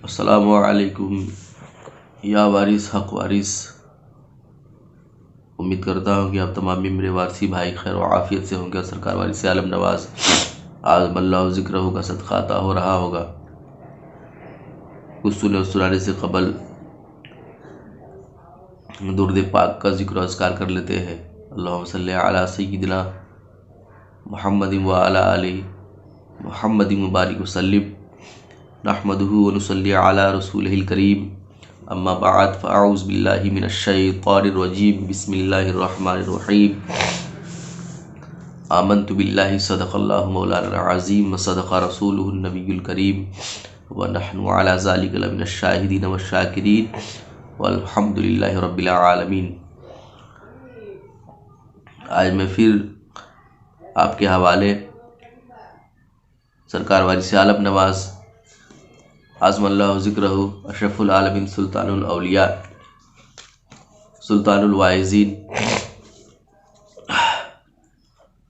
السلام علیکم یا وارث حق وارث، امید کرتا ہوں کہ آپ تمام ممبر وارثی بھائی خیر و عافیت سے ہوں گے اور سرکار وارث عالم نواز اعظم اللہ ذکرہ کا صدقہ عطا ہو رہا ہوگا۔ کچھ سنانے سے قبل درود پاک کا ذکر و اذکار کر لیتے ہیں۔ اللہم صلی علی سیدنا محمد وعلی آل محمد مبارک وسلم، نحمدہ ونصلی علی رسولہ الکریم، اما بعد فاعوذ باللہ من الشیطان الرجیم، بسم اللہ الرحمن الرحیم۔ آمنت باللہ صدق اللہ مولانا العظیم وصدق رسولہ النبی الکریم ونحن علی ذلک لمن الشاہدین والشاکرین والحمد للہ رب العالمین۔ آج میں پھر آپ کے حوالے سرکار وارث عالم نواز اعظم اللہ ذکرہ اشرف العالمین سلطان الاولیاء سلطان الواعظین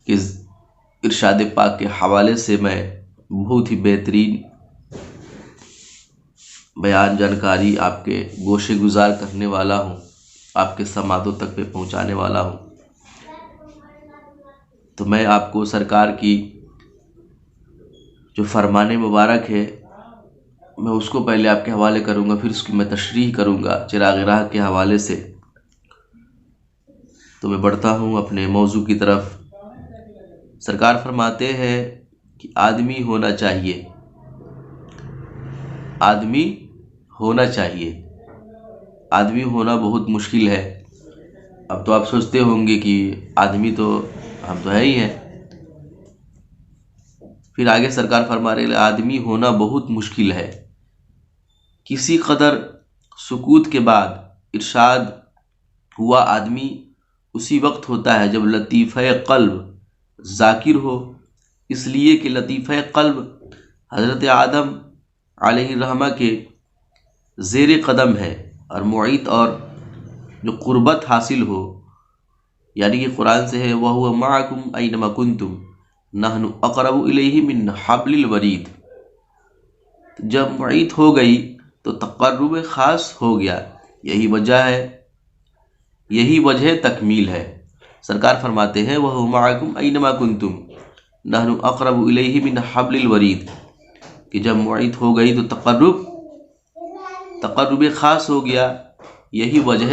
کے ارشاد پاک کے حوالے سے میں بہت ہی بہترین بیان جانکاری آپ کے گوشے گزار کرنے والا ہوں، آپ کے سماعتوں تک پہ پہنچانے والا ہوں۔ تو میں آپ کو سرکار کی جو فرمان مبارک ہے میں اس کو پہلے آپ کے حوالے کروں گا، پھر اس کی میں تشریح کروں گا چراغ راہ کے حوالے سے۔ تو میں بڑھتا ہوں اپنے موضوع کی طرف۔ سرکار فرماتے ہیں کہ آدمی ہونا چاہیے، آدمی ہونا چاہیے۔ آدمی ہونا بہت مشکل ہے۔ اب تو آپ سوچتے ہوں گے کہ آدمی تو ہم تو ہے ہی ہیں۔ پھر آگے سرکار فرما رہے ہیں آدمی ہونا بہت مشکل ہے۔ کسی قدر سکوت کے بعد ارشاد ہوا آدمی اسی وقت ہوتا ہے جب لطیفہ قلب ذاکر ہو، اس لیے کہ لطیفہ قلب حضرت آدم علیہ الرحمہ کے زیر قدم ہے، اور معیت اور جو قربت حاصل ہو، یعنی کہ قرآن سے ہے وَهُوَ مَعَكُمْ أَيْنَمَا كُنْتُمْ نَحْنُ أَقْرَبُ إِلَيْهِ مِنْ حَبْلِ الْوَرِيدِ۔ جب معیت ہو گئی تو تقرب خاص ہو گیا، یہی وجہ تکمیل ہے۔ سرکار فرماتے ہیں وَهُوَ مَعَكُمْ أَيْنَمَا كُنْتُمْ نَحْنُ أَقْرَبُ إِلَيْهِ مِنْ حَبْلِ الْوَرِيدِ، کہ جب معیت ہو گئی تو تقرب خاص ہو گیا، یہی وجہ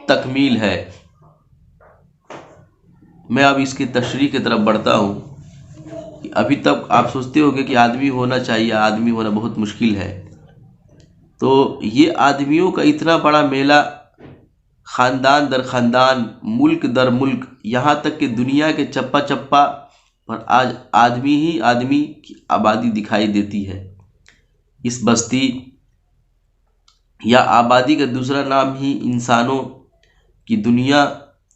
تکمیل ہے۔ میں اب اس کی تشریح کی طرف بڑھتا ہوں کہ ابھی تک آپ سوچتے ہوں گے کہ آدمی ہونا چاہیے، آدمی ہونا بہت مشکل ہے۔ تو یہ آدمیوں کا اتنا بڑا میلہ، خاندان در خاندان، ملک در ملک، یہاں تک کہ دنیا کے چپا چپا پر آج آدمی ہی آدمی کی آبادی دکھائی دیتی ہے۔ اس بستی یا آبادی کا دوسرا نام ہی انسانوں کی دنیا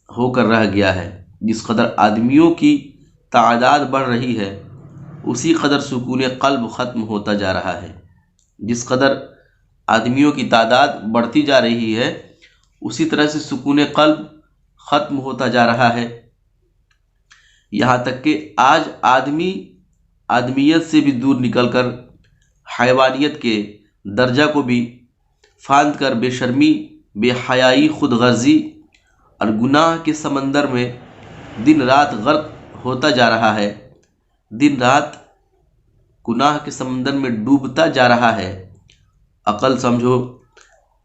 ہو کر رہ گیا ہے۔ جس قدر آدمیوں کی تعداد بڑھ رہی ہے اسی قدر سکون قلب ختم ہوتا جا رہا ہے۔ جس قدر آدمیوں کی تعداد بڑھتی جا رہی ہے اسی طرح سے سکون قلب ختم ہوتا جا رہا ہے، یہاں تک کہ آج آدمی آدمیت سے بھی دور نکل کر حیوانیت کے درجہ کو بھی پھاند کر بے شرمی، بے حیائی، خود غرضی اور گناہ کے سمندر میں دن رات غرق ہوتا جا رہا ہے، دن رات گناہ کے سمندر میں ڈوبتا جا رہا ہے۔ عقل سمجھو،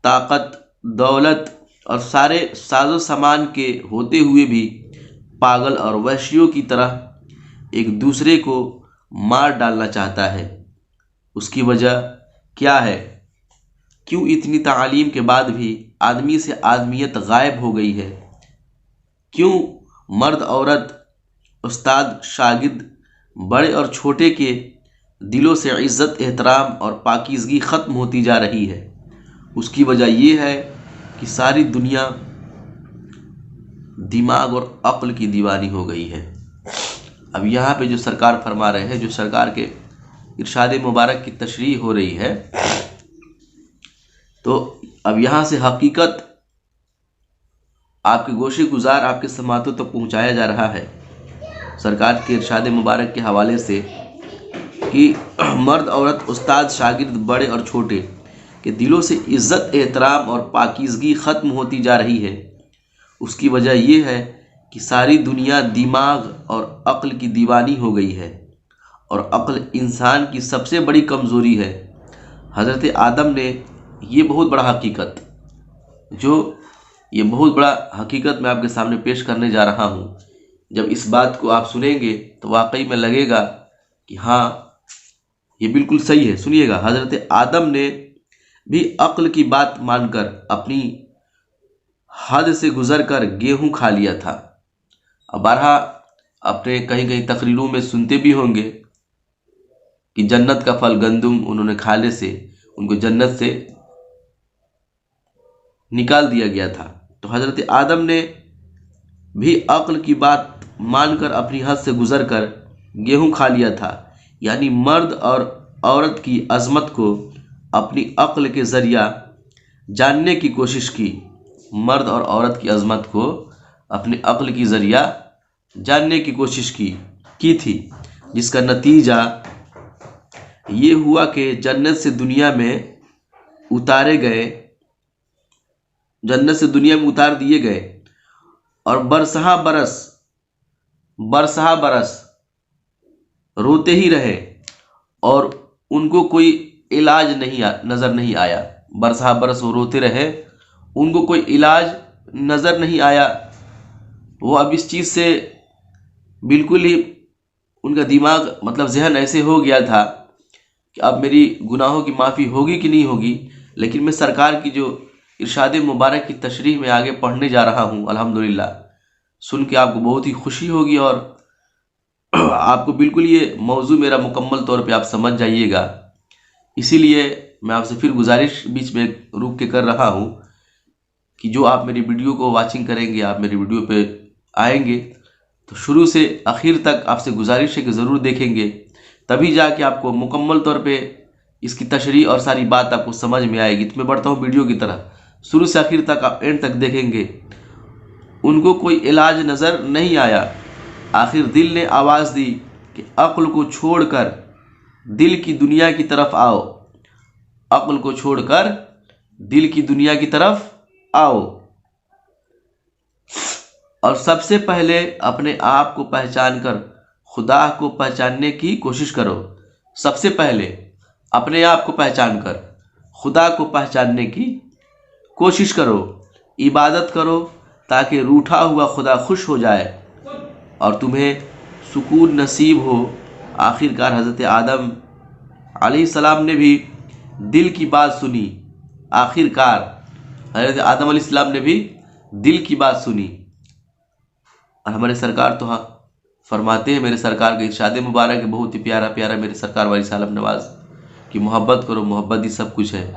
طاقت، دولت اور سارے ساز و سامان کے ہوتے ہوئے بھی پاگل اور وحشیوں کی طرح ایک دوسرے کو مار ڈالنا چاہتا ہے۔ اس کی وجہ کیا ہے؟ کیوں اتنی تعلیم کے بعد بھی آدمی سے آدمیت غائب ہو گئی ہے؟ کیوں مرد عورت، استاد شاگرد، بڑے اور چھوٹے کے دلوں سے عزت، احترام اور پاکیزگی ختم ہوتی جا رہی ہے؟ اس کی وجہ یہ ہے کہ ساری دنیا دماغ اور عقل کی دیوانی ہو گئی ہے۔ اب یہاں پہ جو سرکار فرما رہے ہیں، جو سرکار کے ارشاد مبارک کی تشریح ہو رہی ہے، تو اب یہاں سے حقیقت آپ کے گوشے گزار، آپ کے سماعتوں تک پہنچایا جا رہا ہے سرکار کے ارشاد مبارک کے حوالے سے کہ مرد عورت، استاد شاگرد، بڑے اور چھوٹے، کہ دلوں سے عزت، احترام اور پاکیزگی ختم ہوتی جا رہی ہے، اس کی وجہ یہ ہے کہ ساری دنیا دماغ اور عقل کی دیوانی ہو گئی ہے، اور عقل انسان کی سب سے بڑی کمزوری ہے۔ حضرت آدم نے یہ بہت بڑا حقیقت میں آپ کے سامنے پیش کرنے جا رہا ہوں۔ جب اس بات کو آپ سنیں گے تو واقعی میں لگے گا کہ ہاں یہ بالکل صحیح ہے۔ سنیے گا، حضرت آدم نے بھی عقل کی بات مان کر اپنی حد سے گزر کر گیہوں کھا لیا تھا۔ اب بارہا اپنے کہیں کہیں تقریروں میں سنتے بھی ہوں گے کہ جنت کا پھل گندم انہوں نے کھانے سے ان کو جنت سے نکال دیا گیا تھا۔ تو حضرت آدم نے بھی عقل کی بات مان کر اپنی حد سے گزر کر گیہوں کھا لیا تھا، یعنی مرد اور عورت کی عظمت کو اپنی عقل کے ذریعہ جاننے کی کوشش کی۔ مرد اور عورت کی عظمت کو اپنے عقل کی ذریعہ جاننے کی کوشش کی تھی، جس کا نتیجہ یہ ہوا کہ جنت سے دنیا میں اتار دیے گئے اور برسہ برس روتے ہی رہے اور ان کو کوئی علاج نظر نہیں آیا۔ برسہ برس وہ روتے رہے، ان کو کوئی علاج نظر نہیں آیا۔ وہ اب اس چیز سے بالکل ہی ان کا دماغ ذہن ایسے ہو گیا تھا کہ اب میری گناہوں کی معافی ہوگی کہ نہیں ہوگی۔ لیکن میں سرکار کی جو ارشاد مبارک کی تشریح میں آگے پڑھنے جا رہا ہوں، الحمدللہ سن کے آپ کو بہت ہی خوشی ہوگی، اور آپ کو بالکل یہ موضوع میرا مکمل طور پہ آپ سمجھ جائیے گا۔ اسی لیے میں آپ سے پھر گزارش بیچ میں روک کے کر رہا ہوں کہ جو آپ میری ویڈیو کو واچنگ کریں گے، آپ میری ویڈیو پہ آئیں گے تو شروع سے آخر تک آپ سے گزارش ہے کہ ضرور دیکھیں گے، تبھی جا کے آپ کو مکمل طور پہ اس کی تشریح اور ساری بات آپ کو سمجھ میں آئے گی۔ تو میں بڑھتا ہوں ویڈیو کی طرح، شروع سے آخر تک آپ اینڈ تک دیکھیں گے۔ ان کو کوئی علاج نظر نہیں آیا، آخر دل نے آواز دی کہ عقل کو چھوڑ کر دل کی دنیا کی طرف آؤ، عقل کو چھوڑ کر دل کی دنیا کی طرف آؤ، اور سب سے پہلے اپنے آپ کو پہچان کر خدا کو پہچاننے کی کوشش کرو۔ سب سے پہلے اپنے آپ کو پہچان کر خدا کو پہچاننے کی کوشش کرو، عبادت کرو تاکہ روٹھا ہوا خدا خوش ہو جائے اور تمہیں سکون نصیب ہو۔ آخر کار حضرت آدم علیہ السلام نے بھی دل کی بات سنی، آخر کار حضرت آدم علیہ السلام نے بھی دل کی بات سنی۔ اور ہمارے سرکار تو فرماتے ہیں، میرے سرکار کا ارشاد مبارک ہے بہت ہی پیارا پیارا، میرے سرکار والی سالم نواز، کہ محبت کرو، محبت ہی سب کچھ ہے،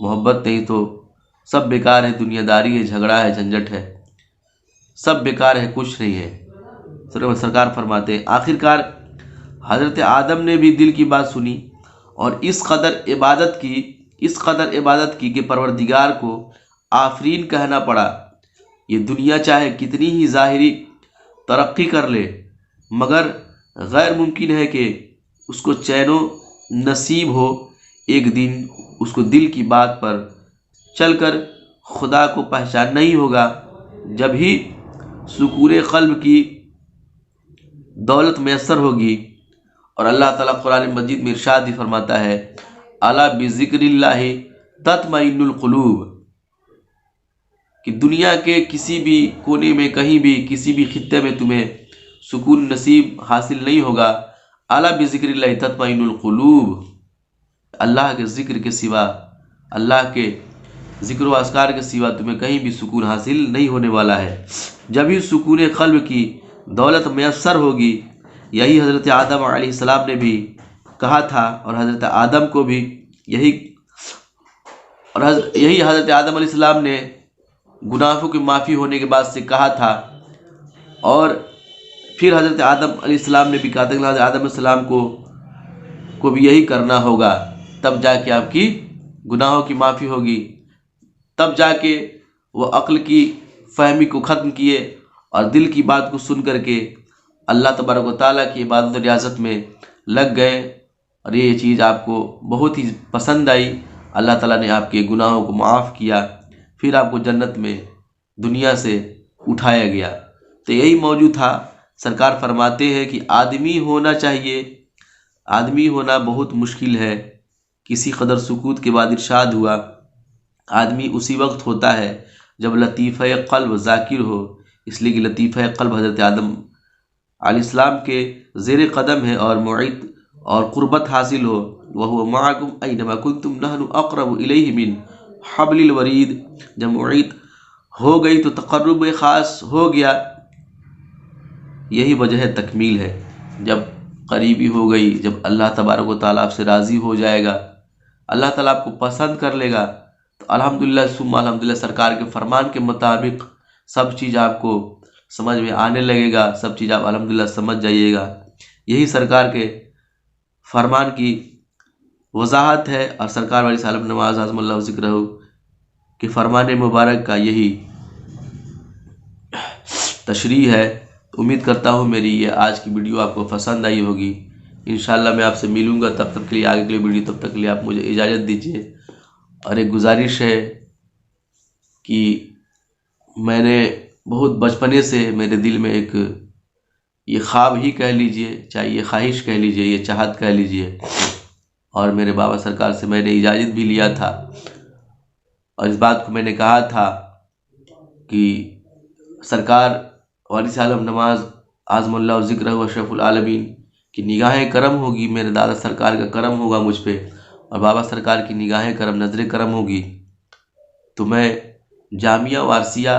محبت نہیں تو سب بیکار ہے، دنیا داری ہے، جھگڑا ہے، جھنجٹ ہے، سب بیکار ہے، کچھ نہیں ہے۔ سرکار فرماتے ہیں آخر کار حضرت آدم نے بھی دل کی بات سنی اور اس قدر عبادت کی کہ پروردگار کو آفرین کہنا پڑا۔ یہ دنیا چاہے کتنی ہی ظاہری ترقی کر لے، مگر غیر ممکن ہے کہ اس کو چین و نصیب ہو۔ ایک دن اس کو دل کی بات پر چل کر خدا کو پہچاننا ہی ہوگا، جب ہی سکون قلب کی دولت میسر ہوگی۔ اور اللہ تعالیٰ قرآن مجید میں ارشاد ہی فرماتا ہے، الا بذکر اللہ تطمئن القلوب، کہ دنیا کے کسی بھی کونے میں، کہیں بھی، کسی بھی خطے میں تمہیں سکون نصیب حاصل نہیں ہوگا۔ الا بذکر اللہ تطمئن القلوب، اللہ کے ذکر کے سوا، اللہ کے ذکر و اذکار کے سوا تمہیں کہیں بھی سکون حاصل نہیں ہونے والا ہے۔ جب ہی سکون قلب کی دولت میسر ہوگی، یہی حضرت آدم علیہ السلام نے بھی کہا تھا، اور حضرت آدم کو بھی یہی آدم علیہ السلام نے گناہوں کی معافی ہونے کے بعد سے کہا تھا، اور پھر حضرت آدم علیہ السلام نے بھی کہا تھا کہ حضرت آدم علیہ السلام کو بھی یہی کرنا ہوگا، تب جا کے آپ کی گناہوں کی معافی ہوگی، تب جا کے وہ عقل کی فہمی کو ختم کیے اور دل کی بات کو سن کر کے اللہ تبارک و تعالیٰ کی عبادت و ریاضت میں لگ گئے۔ اور یہ چیز آپ کو بہت ہی پسند آئی، اللہ تعالیٰ نے آپ کے گناہوں کو معاف کیا، پھر آپ کو جنت میں دنیا سے اٹھایا گیا۔ تو یہی موضوع تھا۔ سرکار فرماتے ہیں کہ آدمی ہونا چاہیے، آدمی ہونا بہت مشکل ہے۔ کسی قدر سکوت کے بعد ارشاد ہوا، آدمی اسی وقت ہوتا ہے جب لطیفہ قلب ذاکر ہو، اس لیے کہ لطیفہ قلب حضرت آدم علیہ السلام کے زیر قدم ہے اور معید اور قربت حاصل ہو۔ وَهُوَ مَعَكُمْ أَيْنَمَا كُنْتُمْ نَحْنُ أَقْرَبُ إِلَيْهِ مِنْ حَبْلِ الْوَرِيدِ۔ جب معید ہو گئی تو تقرب خاص ہو گیا۔ یہی وجہ تکمیل ہے، جب قریبی ہو گئی، جب اللہ تبارک و تعالیٰ آپ سے راضی ہو جائے گا، اللہ تعالیٰ آپ کو پسند کر لے گا، تو الحمدللہ ثم الحمدللہ سرکار کے فرمان کے مطابق سب چیز آپ کو سمجھ میں آنے لگے گا، سب چیز آپ الحمدللہ سمجھ جائیے گا۔ یہی سرکار کے فرمان کی وضاحت ہے، اور سرکار والی سالم نواز اعظم اللہ ذکرہ کہ فرمان مبارک کا یہی تشریح ہے۔ امید کرتا ہوں میری یہ آج کی ویڈیو آپ کو پسند آئی ہوگی۔ انشاءاللہ میں آپ سے ملوں گا، تب تک کے لیے آگے کے لیے ویڈیو، تب تک کے لیے آپ مجھے اجازت دیجیے۔ اور ایک گزارش ہے کہ میں نے بہت بچپنے سے میرے دل میں ایک یہ خواب ہی کہہ لیجئے، چاہے یہ خواہش کہہ لیجئے، یہ چاہت کہہ لیجئے، اور میرے بابا سرکار سے میں نے اجازت بھی لیا تھا، اور اس بات کو میں نے کہا تھا کہ سرکار والد عالم نواز اعظم اللہ ذکرہ اشرف العالمین کی نگاہ کرم ہوگی، میرے دادا سرکار کا کرم ہوگا مجھ پہ، اور بابا سرکار کی نگاہ کرم، نظر کرم ہوگی، تو میں جامعہ وارثیہ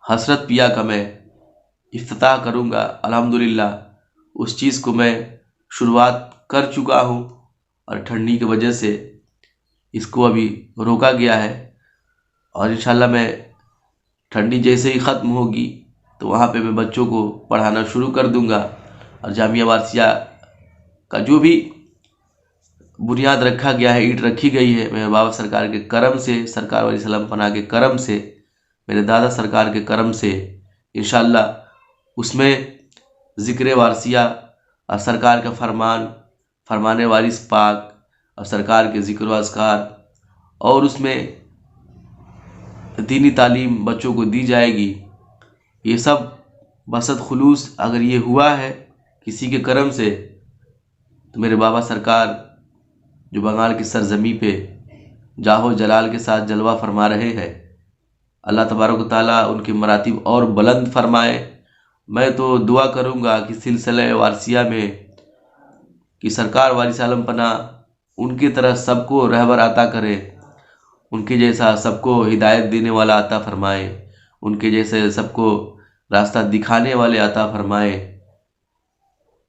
حسرت پیا کا میں افتتاح کروں گا۔ الحمدللہ اس چیز کو میں شروعات کر چکا ہوں، اور ٹھنڈی کی وجہ سے اس کو ابھی روکا گیا ہے، اور انشاءاللہ میں ٹھنڈی جیسے ہی ختم ہوگی تو وہاں پہ میں بچوں کو پڑھانا شروع کر دوں گا، اور جامعہ وارثیہ کا جو بھی بنیاد رکھا گیا ہے، اینٹ رکھی گئی ہے، میرے بابا سرکار کے کرم سے، سرکار علیہ السلام پناہ کے کرم سے، میرے دادا سرکار کے کرم سے انشاءاللہ اس میں ذکر وارثیہ اور سرکار کا فرمان وارث پاک اور سرکار کے ذکر و اذکار، اور اس میں دینی تعلیم بچوں کو دی جائے گی۔ یہ سب بسط خلوص اگر یہ ہوا ہے کسی کے کرم سے، تو میرے بابا سرکار جو بنگال کی سرزمین پہ جاہ و جلال کے ساتھ جلوہ فرما رہے ہیں، اللہ تبارک و تعالیٰ ان کے مراتب اور بلند فرمائے۔ میں تو دعا کروں گا کہ سلسلہ وارثیہ میں کہ سرکار وارث عالم پناہ ان کی طرح سب کو رہبر عطا کرے، ان کے جیسا سب کو ہدایت دینے والا عطا فرمائے، ان کے جیسے سب کو راستہ دکھانے والے عطا فرمائے،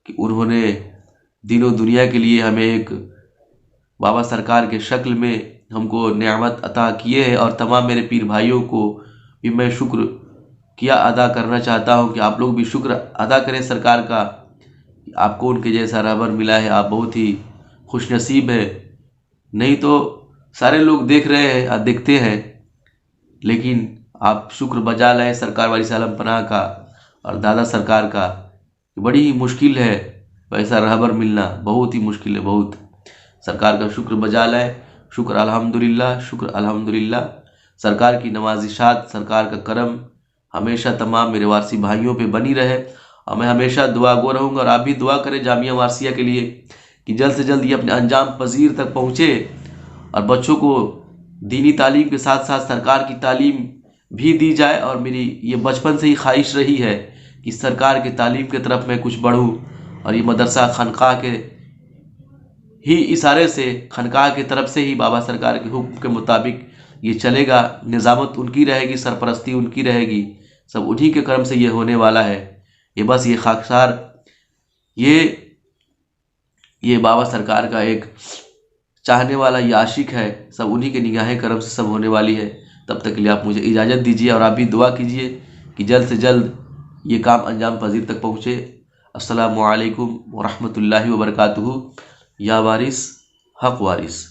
کہ انہوں نے دین و دنیا کے لیے ہمیں ایک بابا سرکار کے شکل میں ہم کو نعمت عطا کیے ہیں، اور تمام میرے پیر بھائیوں کو بھی میں شکر کیا ادا کرنا چاہتا ہوں کہ آپ لوگ بھی شکر ادا کریں سرکار کا، آپ کو ان کے جیسا رہبر ملا ہے، آپ بہت ہی خوش نصیب ہیں۔ نہیں تو سارے لوگ دیکھ رہے ہیں اور دیکھتے ہیں، لیکن آپ شکر بجا لائیں سرکار والی عالم پناہ کا اور دادا سرکار کا۔ بڑی ہی مشکل ہے ویسا رہبر ملنا، بہت ہی مشکل ہے، بہت۔ سرکار کا شکر بجا لائیں، شکر الحمدللہ، شکر الحمدللہ۔ سرکار کی نوازشات، سرکار کا کرم ہمیشہ تمام میرے وارثی بھائیوں پہ بنی رہے، اور میں ہمیشہ دعا گو رہوں گا، اور آپ بھی دعا کریں جامعہ وارثیہ کے لیے کہ جلد سے جلد یہ اپنے انجام پذیر تک پہنچے، اور بچوں کو دینی تعلیم کے ساتھ ساتھ سرکار کی تعلیم بھی دی جائے۔ اور میری یہ بچپن سے ہی خواہش رہی ہے کہ سرکار کی تعلیم کی طرف میں کچھ بڑھوں، اور یہ مدرسہ خانقاہ کے ہی اشارے سے، خانقاہ کی طرف سے ہی بابا سرکار کے حکم کے مطابق یہ چلے گا، نظامت ان کی رہے گی، سرپرستی ان کی رہے گی، سب انہی کے کرم سے یہ ہونے والا ہے۔ یہ بس یہ خاکسار یہ بابا سرکار کا ایک چاہنے والا یہ عاشق ہے، سب انہی کے نگاہ کرم سے سب ہونے والی ہے۔ تب تک کے لیے آپ مجھے اجازت دیجیے، اور آپ بھی دعا کیجیے کہ جلد سے جلد یہ کام انجام پذیر تک پہنچے۔ السلام علیکم ورحمۃ اللہ وبرکاتہ۔ یا وارث حق وارث۔